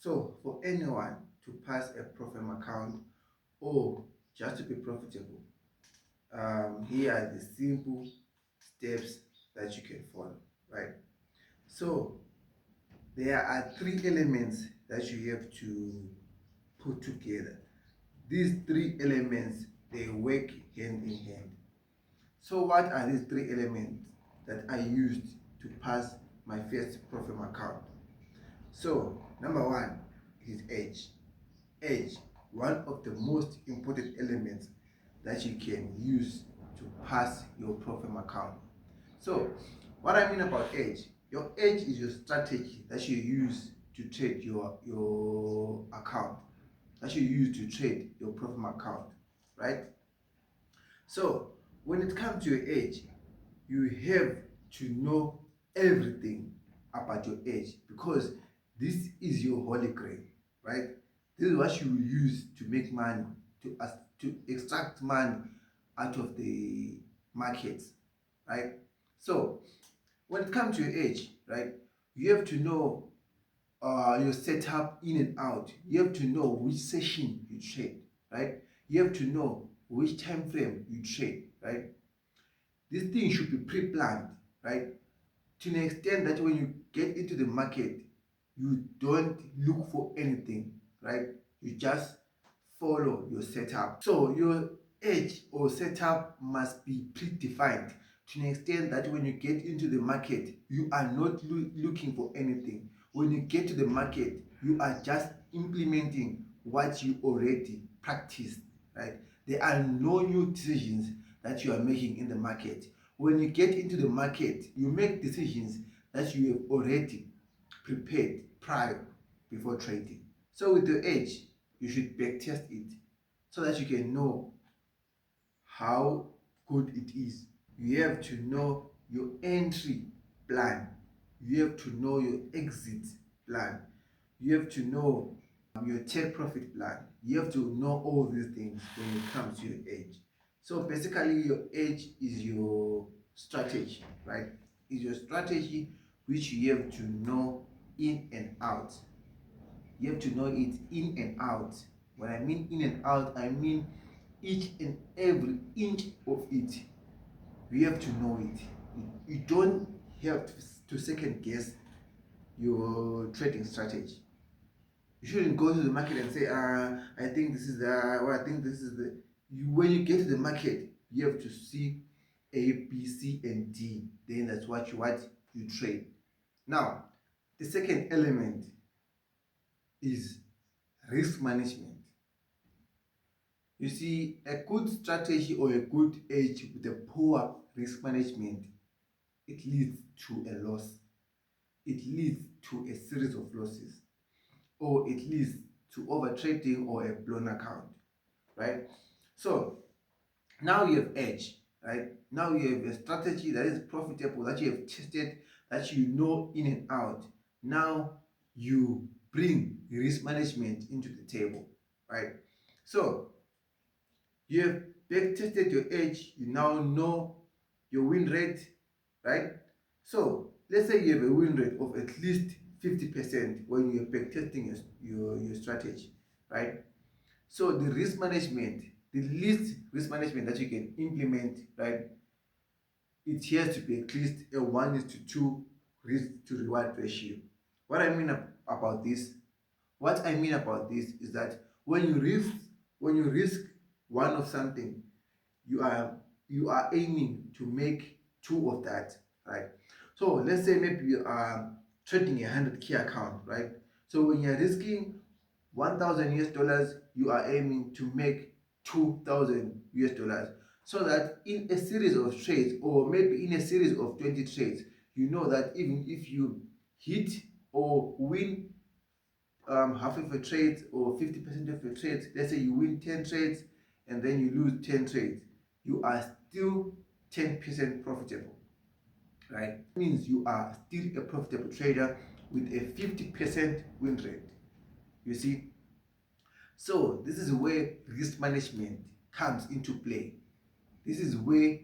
So for anyone to pass a Profem account or just to be profitable, here are the simple steps that you can follow, right? So there are three elements that you have to put together. These three elements, they work hand in hand. So what are these three elements that I used to pass my first Profem account? So number one is age. Age, one of the most important elements that you can use to pass your Profem account. So what I mean about age, your age is your strategy that you use to trade your account, that you use to trade your Profem account, right? So when it comes to your age, you have to know everything about your age, because this is your holy grail, right? This is what you will use to make money, to extract money out of the markets, right? So when it comes to your age, right, you have to know your setup in and out. You have to know which session you trade, right? You have to know which time frame you trade, right? This thing should be pre-planned, right? To an extent that when you get into the market, you don't look for anything, right? You just follow your setup. So your edge or setup must be predefined to an extent that when you get into the market, you are not looking for anything. When you get to the market, you are just implementing what you already practiced, right? There are no new decisions that you are making in the market. When you get into the market, you make decisions that you have already prepared prior before trading. So with your edge, you should backtest it so that you can know how good it is. You have to know your entry plan. You have to know your exit plan. You have to know your take profit plan. You have to know all these things when it comes to your edge. So basically, your edge is your strategy, right? Is your strategy which you have to know in and out. You have to know it in and out. When I mean in and out, I mean each and every inch of it. You have to know it. You don't have to second guess your trading strategy. You shouldn't go to the market and say, I think this is the, or I think this is the. When you get to the market, you have to see A, B, C, and D. Then that's what you trade. Now, the second element is risk management. You see, a good strategy or a good edge with a poor risk management, it leads to a loss. It leads to a series of losses, or it leads to over trading or a blown account, right? So now you have edge, right? Now you have a strategy that is profitable, that you have tested, that you know in and out. Now you bring risk management into the table, right? So you have back tested your edge, you now know your win rate, right? So let's say you have a win rate of at least 50% when you're back testing your strategy, right? So the risk management, the least risk management that you can implement, right? It has to be at least a 1:2 risk to reward ratio. What I mean about this, what I mean about this is that when you risk one of something, you are aiming to make two of that, right? So let's say maybe you are trading a 100K account, right? So when you're risking 1,000 US dollars, you are aiming to make 2,000 US dollars. So that in a series of trades, or maybe in a series of 20 trades, you know that even if you hit or win half of a trade or 50% of your trades, let's say you win 10 trades and then you lose 10 trades, you are still 10% profitable, right? It means you are still a profitable trader with a 50% win rate. You see? So this is where risk management comes into play. This is where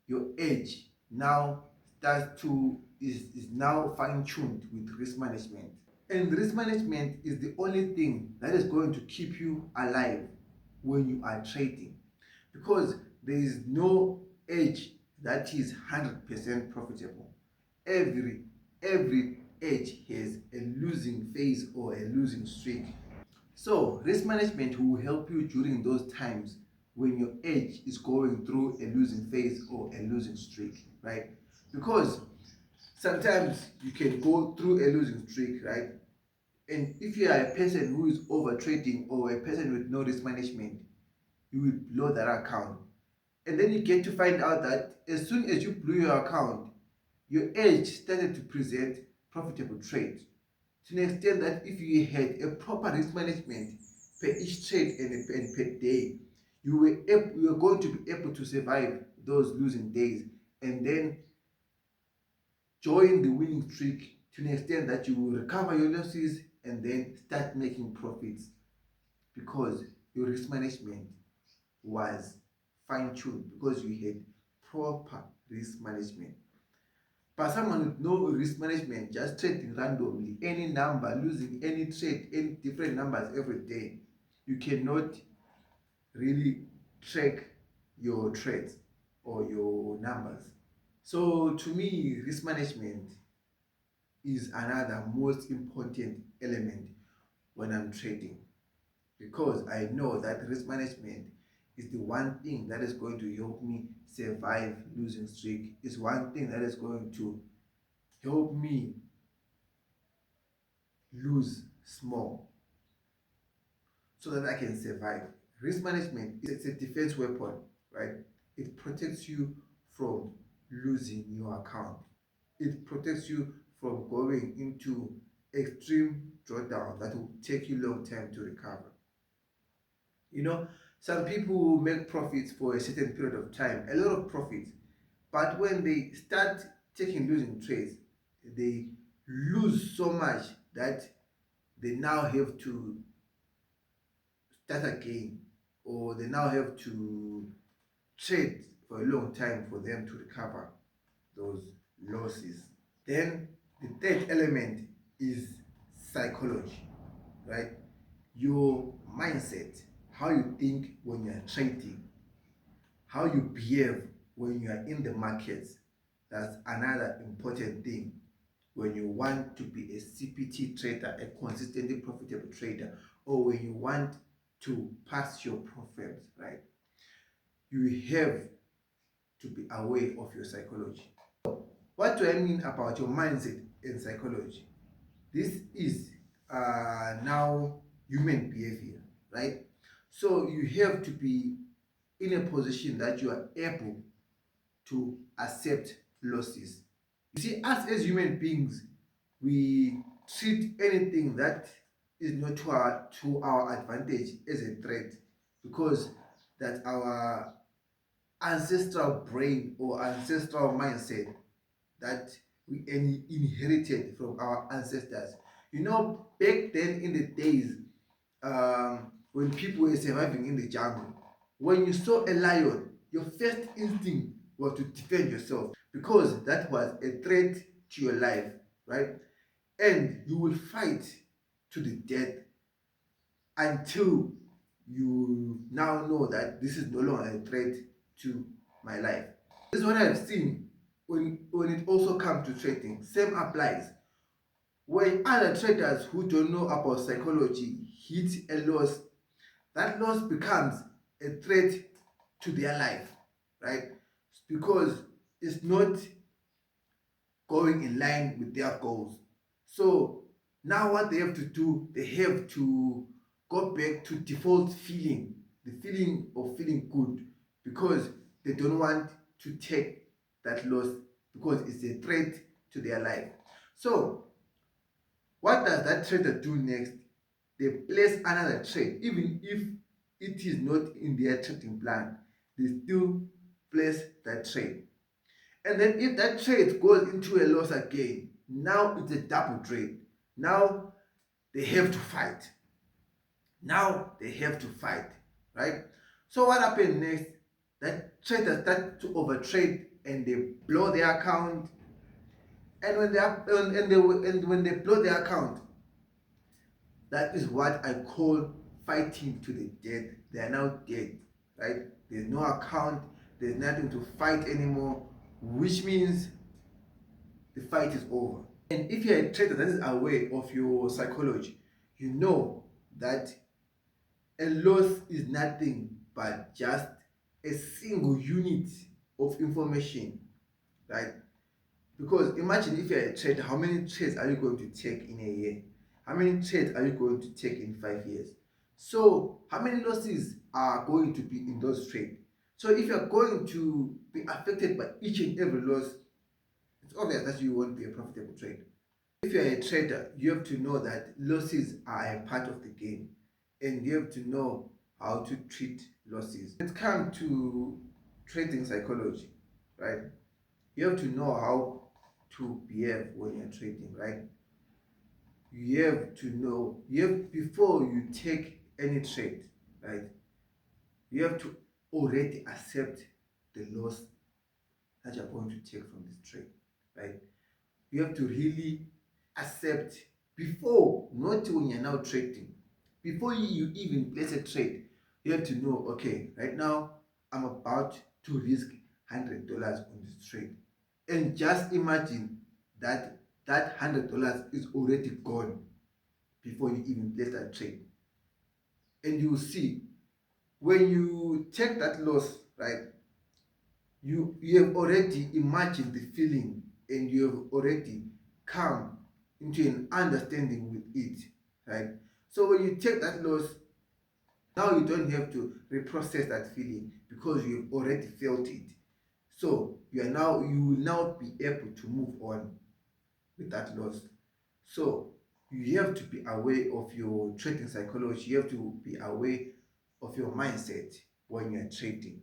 your edge now starts to is now fine-tuned with risk management. And risk management is the only thing that is going to keep you alive when you are trading, because there is no edge that is 100% profitable. Every edge has a losing phase or a losing streak. So risk management will help you during those times when your edge is going through a losing phase or a losing streak, right? Because sometimes you can go through a losing streak, right? And if you are a person who is over trading or a person with no risk management, you will blow that account. And then you get to find out that as soon as you blew your account, your edge started to present profitable trades. To an extent that if you had a proper risk management per each trade and per day, you were going to be able to survive those losing days and then join the winning streak to an extent that you will recover your losses and then start making profits because your risk management was fine-tuned, because you had proper risk management. But someone with no risk management, just trading randomly, any number, losing any trade, any different numbers every day, you cannot really track your trades or your numbers. So to me, risk management is another most important element when I'm trading, because I know that risk management is the one thing that is going to help me survive losing streak, is one thing that is going to help me lose small so that I can survive. Risk management is a defense weapon, right? It protects you from losing your account. It protects you from going into extreme drawdown that will take you long time to recover. You know, some people will make profits for a certain period of time, a lot of profits, but when they start taking losing trades, they lose so much that they now have to start again, or they now have to trade for a long time for them to recover those losses. Then the third element is psychology, right? Your mindset, how you think when you are trading, how you behave when you are in the markets. That's another important thing when you want to be a CPT trader, a consistently profitable trader, or when you want to pass your profits, right? You have to be aware of your psychology. What do I mean about your mindset and psychology? This is now human behavior, right? So you have to be in a position that you are able to accept losses. You see, us as human beings, we treat anything that is not to our advantage as a threat, because that our ancestral brain or ancestral mindset that we inherited from our ancestors. You know, back then in the days, when people were surviving in the jungle, when you saw a lion, your first instinct was to defend yourself, because that was a threat to your life, right? And you will fight to the death until you now know that this is no longer a threat to my life. This is what I've seen when it also comes to trading. Same applies. When other traders who don't know about psychology hit a loss, that loss becomes a threat to their life, right? Because it's not going in line with their goals. So now what they have to do, they have to go back to default feeling, the feeling of feeling good, because they don't want to take that loss because it's a threat to their life. So what does that trader do next? They place another trade, even if it is not in their trading plan, they still place that trade. And then if that trade goes into a loss again, now it's a double trade. Now they have to fight. Now they have to fight, right? So what happened next? That traders start to overtrade and they blow their account. And when they blow their account, That is what I call fighting to the death. They are now dead, right? There's no account, there's nothing to fight anymore, which means the fight is over. And if you're a trader that is aware of your psychology, you know that a loss is nothing but just a single unit of information, right? Because imagine if you're a trader, how many trades are you going to take in a year? How many trades are you going to take in 5 years? So how many losses are going to be in those trades? So if you're going to be affected by each and every loss, it's obvious that you won't be a profitable trader. If you're a trader, you have to know that losses are a part of the game, and you have to know how to treat losses. When it comes to trading psychology, right? You have to know how to behave when you're trading, right? You have to know, before you take any trade, right? You have to already accept the loss that you're going to take from this trade, right? You have to really accept before, not when you're now trading. Before you even place a trade, you have to know, okay, right now I'm about to risk $100 on this trade. And just imagine that that $100 is already gone before you even place that trade. And you will see, when you take that loss, right, you have already imagined the feeling, and you have already come into an understanding with it, right? So when you take that loss, now you don't have to reprocess that feeling because you have already felt it. So you will now be able to move on with that loss. So you have to be aware of your trading psychology. You have to be aware of your mindset when you're trading,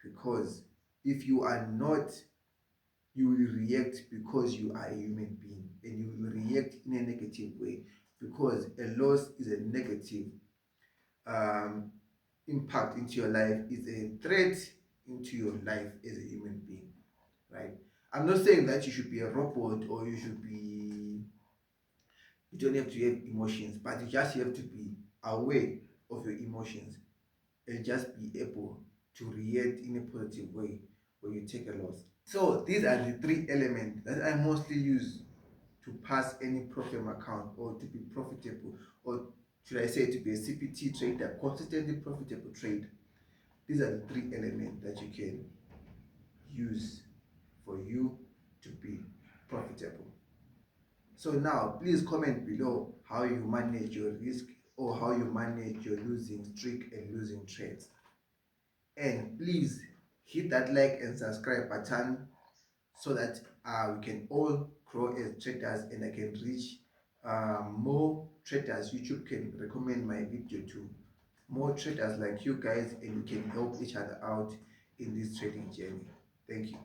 because if you are not, you will react because you are a human being, and you will react in a negative way, because a loss is a negative um, impact into your life, is a threat into your life as a human being, right? I'm not saying that you should be a robot, or you don't have to have emotions, but you just have to be aware of your emotions, and just be able to react in a positive way when you take a loss. So these are the three elements that I mostly use to pass any profit account, or to be profitable, or should I say to be a CPT trader, consistently profitable trade. These are the three elements that you can use for you to be profitable. So now please comment below how you manage your risk, or how you manage your losing streak and losing trades. And please hit that like and subscribe button, so that we can all grow as traders, and I can reach more traders. YouTube can recommend my video to more traders like you guys, and we can help each other out in this trading journey. Thank you.